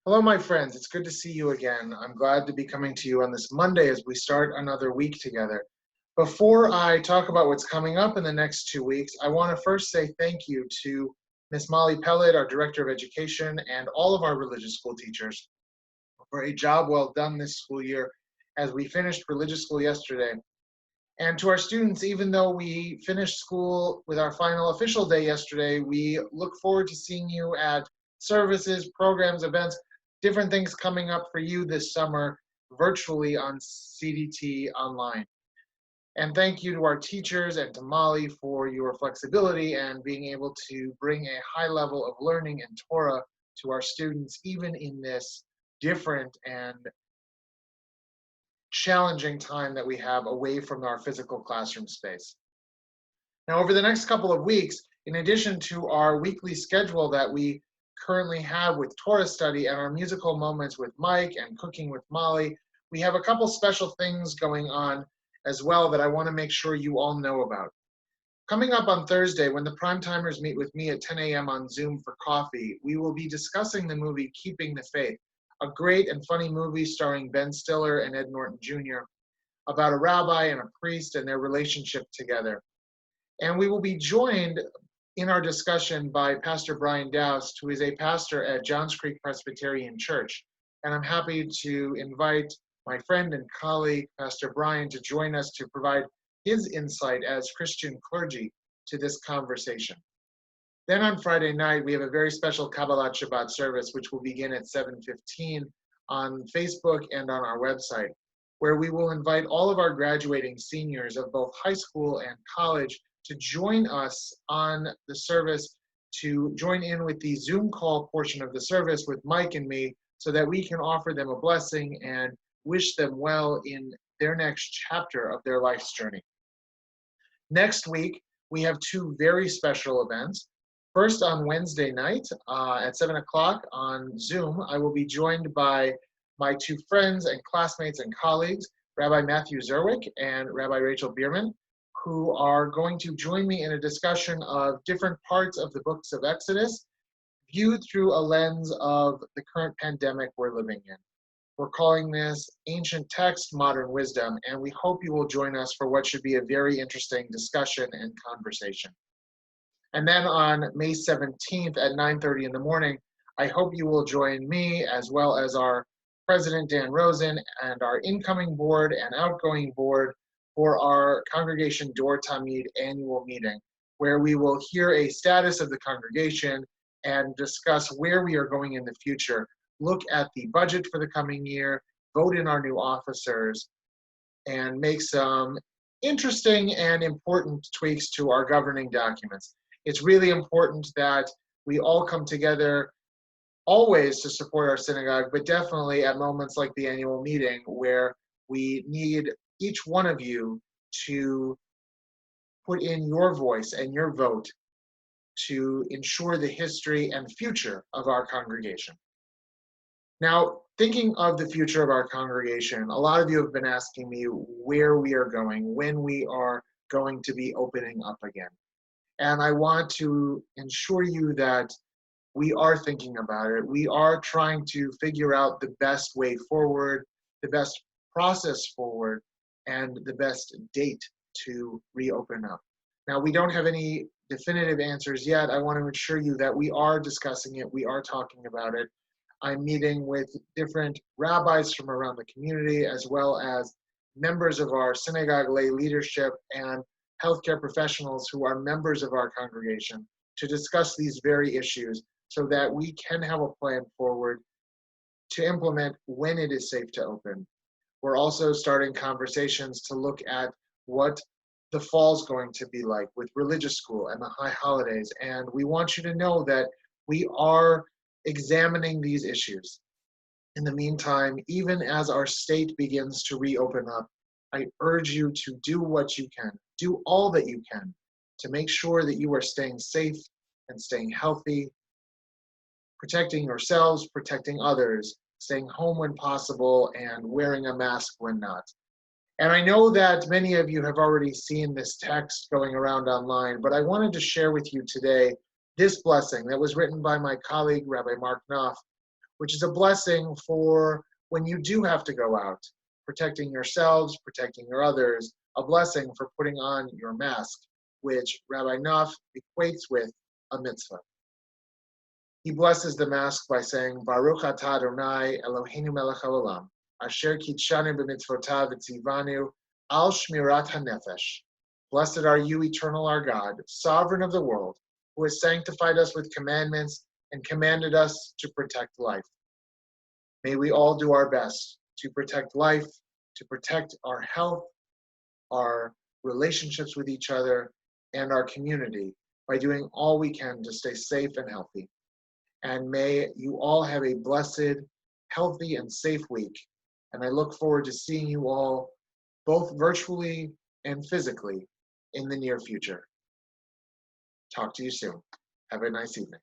Hello, my friends. It's good to see you again. I'm glad to be coming to you on this Monday as we start another week together. Before I talk about what's coming up in the next 2 weeks, I want to first say thank you to Miss Molly Pellet, our Director of Education, and all of our religious school teachers for a job well done this school year as we finished religious school yesterday. And to our students, even though we finished school with our final official day yesterday, we look forward to seeing you at services, programs, events, different things coming up for you this summer virtually on CDT Online. And thank you to our teachers and to Molly for your flexibility and being able to bring a high level of learning and Torah to our students, even in this different and challenging time that we have away from our physical classroom space. Now, over the next couple of weeks, in addition to our weekly schedule that we currently have with Torah study and our musical moments with Mike and cooking with Molly, we have a couple special things going on as well that I want to make sure you all know about. Coming up on Thursday, when the prime timers meet with me at 10 a.m. on Zoom for coffee, we will be discussing the movie Keeping the Faith, a great and funny movie starring Ben Stiller and Ed Norton Jr. about a rabbi and a priest and their relationship together. And we will be joined in our discussion by Pastor Brian Doust, who is a pastor at Johns Creek Presbyterian Church. And I'm happy to invite my friend and colleague, Pastor Brian, to join us to provide his insight as Christian clergy to this conversation. Then on Friday night, we have a very special Kabbalat Shabbat service, which will begin at 7:15 on Facebook and on our website, where we will invite all of our graduating seniors of both high school and college to join us on the service, to join in with the Zoom call portion of the service with Mike and me, so that we can offer them a blessing and wish them well in their next chapter of their life's journey. Next week, we have two very special events. First, on Wednesday night at 7 o'clock on Zoom, I will be joined by my two friends and classmates and colleagues, Rabbi Matthew Zerwick and Rabbi Rachel Bierman, who are going to join me in a discussion of different parts of the books of Exodus, viewed through a lens of the current pandemic we're living in. We're calling this Ancient Text, Modern Wisdom, and we hope you will join us for what should be a very interesting discussion and conversation. And then on May 17th at 9:30 in the morning, I hope you will join me as well as our President Dan Rosen and our incoming board and outgoing board for our Congregation Dor Tamid annual meeting, where we will hear a status of the congregation and discuss where we are going in the future, look at the budget for the coming year, vote in our new officers, and make some interesting and important tweaks to our governing documents. It's really important that we all come together always to support our synagogue, but definitely at moments like the annual meeting where we need each one of you to put in your voice and your vote to ensure the history and future of our congregation. Now, thinking of the future of our congregation, a lot of you have been asking me where we are going, when we are going to be opening up again. And I want to ensure you that we are thinking about it. We are trying to figure out the best way forward, the best process forward, and the best date to reopen up. Now, we don't have any definitive answers yet. I want to assure you that we are discussing it. We are talking about it. I'm meeting with different rabbis from around the community, as well as members of our synagogue lay leadership and healthcare professionals who are members of our congregation to discuss these very issues so that we can have a plan forward to implement when it is safe to open. We're also starting conversations to look at what the fall's going to be like with religious school and the high holidays. And we want you to know that we are examining these issues. In the meantime, even as our state begins to reopen up, I urge you to do what you can, do all that you can to make sure that you are staying safe and staying healthy, protecting yourselves, protecting others, staying home when possible, and wearing a mask when not. And I know that many of you have already seen this text going around online, but I wanted to share with you today this blessing that was written by my colleague, Rabbi Mark Knopf, which is a blessing for when you do have to go out, protecting yourselves, protecting your others, a blessing for putting on your mask, which Rabbi Naf equates with a mitzvah. He blesses the mask by saying, Baruch atah Adonai Eloheinu melech haolam, asher kitshanu b'mitzvotav v'tzivanu al shmirat hanefesh. Blessed are you, eternal our God, sovereign of the world, who has sanctified us with commandments and commanded us to protect life. May we all do our best to protect life, to protect our health, our relationships with each other, and our community by doing all we can to stay safe and healthy. And may you all have a blessed, healthy, and safe week. And I look forward to seeing you all, both virtually and physically, in the near future. Talk to you soon. Have a nice evening.